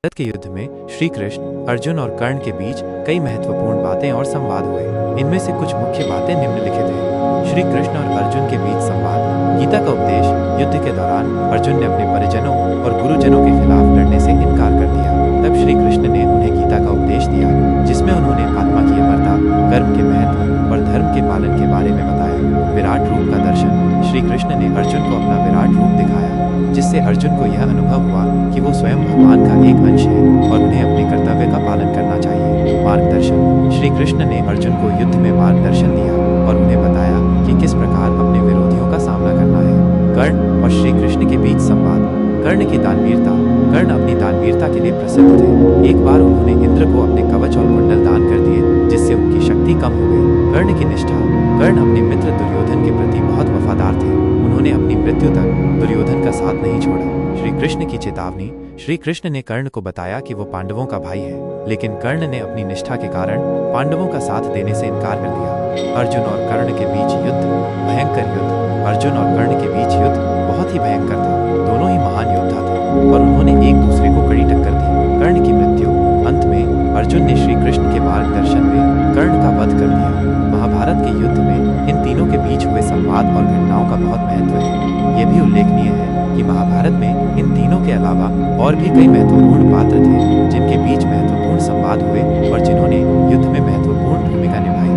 महाभारत के युद्ध में श्री कृष्ण, अर्जुन और कर्ण के बीच कई महत्वपूर्ण बातें और संवाद हुए। इनमें से कुछ मुख्य बातें निम्नलिखित हैं। श्री कृष्ण और अर्जुन के बीच संवाद। गीता का उपदेश। युद्ध के दौरान अर्जुन ने अपने परिजनों और गुरुजनों के खिलाफ लड़ने से इनकार कर दिया। तब श्री कृष्ण ने उन्हें गीता का उपदेश दिया, जिसमें उन्होंने आत्मा की अमरता, कर्म के महत्व और धर्म के पालन के बारे में बताया। विराट रूप का दर्शन। श्री कृष्ण ने अर्जुन को अपना विराट रूप दिखाया, जिससे अर्जुन को यह अनुभव हुआ कि वो स्वयं भगवान का एक अंश है और उन्हें अपने कर्तव्य का पालन करना चाहिए। मार्गदर्शन। श्री कृष्ण ने अर्जुन को युद्ध में मार्गदर्शन दिया और उन्हें बताया कि किस प्रकार अपने विरोधियों का सामना करना है। कर्ण और श्री कृष्ण के बीच संवाद। कर्ण की दानवीरता। कर्ण अपनी दानवीरता के लिए प्रसिद्ध थे। एक बार उन्होंने इंद्र को अपने कवच और कुंडल दान कर दिए, जिससे उनकी शक्ति कम हो गई। कर्ण की निष्ठा। कर्ण अपने मित्र दुर्योधन के प्रति बहुत वफादार थे। उन्होंने अपनी मृत्यु तक दुर्योधन का साथ नहीं छोड़ा। श्री कृष्ण की चेतावनी। श्री कृष्ण ने कर्ण को बताया कि वो पांडवों का भाई है, लेकिन कर्ण ने अपनी निष्ठा के कारण पांडवों का साथ देने से इनकार कर दिया। अर्जुन और कर्ण के बीच युद्ध। भयंकर युद्ध। अर्जुन और कर्ण के बीच युद्ध बहुत ही भयंकर था। दोनों ही महान योद्धा थे और उन्होंने एक दूसरे को कड़ी टक्कर दी। कर्ण की मृत्यु। अंत में अर्जुन ने श्री कृष्ण के मार्गदर्शन में कर्ण का वध कर दिया। महाभारत के युद्ध में इन तीनों के बीच हुए संवाद और घटनाओं का बहुत महत्व है। यह भी उल्लेखनीय है कि महाभारत में इन तीनों के अलावा और भी कई महत्वपूर्ण पात्र थे, जिनके बीच महत्वपूर्ण संवाद हुए और जिन्होंने युद्ध में महत्वपूर्ण भूमिका निभाई।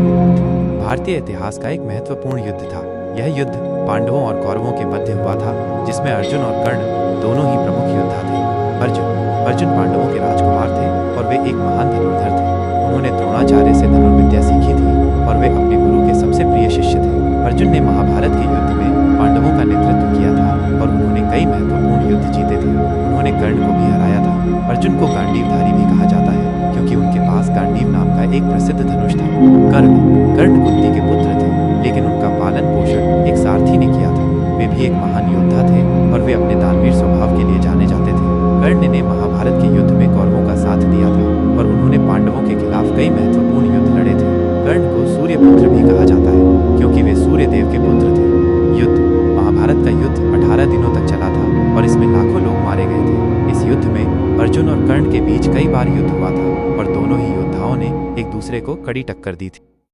भारतीय इतिहास का एक महत्वपूर्ण युद्ध था। यह युद्ध पांडवों और कौरवों के मध्य हुआ था, जिसमें अर्जुन और कर्ण दोनों ही प्रमुख योद्धा थे। अर्जुन पांडवों के राजकुमार थे और वे एक महान धनुर्धर थे। उन्होंने द्रोणाचार्य से धनुर्विद्या सीखी थी और वे अपने गुरु के सबसे प्रिय शिष्य थे। अर्जुन ने महाभारत के युद्ध में पांडवों का नेतृत्व किया था और उन्होंने कई महत्वपूर्ण युद्ध जीते थे। उन्होंने कर्ण को भी हराया था। अर्जुन को गांडीवधारी भी कहा जाता है, क्योंकि उनके पास गांडीव नाम का एक प्रसिद्ध धनुष था। कर्ण कुंती के पुत्र थे, लेकिन उनका पालन पोषण एक सारथी ने किया था। वे भी एक महान योद्धा थे और वे अपने दानवीर स्वभाव के लिए जाने जाते थे। कर्ण ने महाभारत के युद्ध में कौरवों का साथ दिया था और उन्होंने पांडवों के खिलाफ कई महत्वपूर्ण युद्ध लड़े थे। कर्ण को सूर्य पुत्र भी कहा जाता है, क्योंकि वे सूर्य देव के पुत्र थे। युद्ध। महाभारत का युद्ध 18 दिनों तक चला था और इसमें लाखों लोग मारे गए थे। इस युद्ध में अर्जुन और कर्ण के बीच कई बार युद्ध हुआ था और दोनों ही योद्धाओं ने एक दूसरे को कड़ी टक्कर दी थी।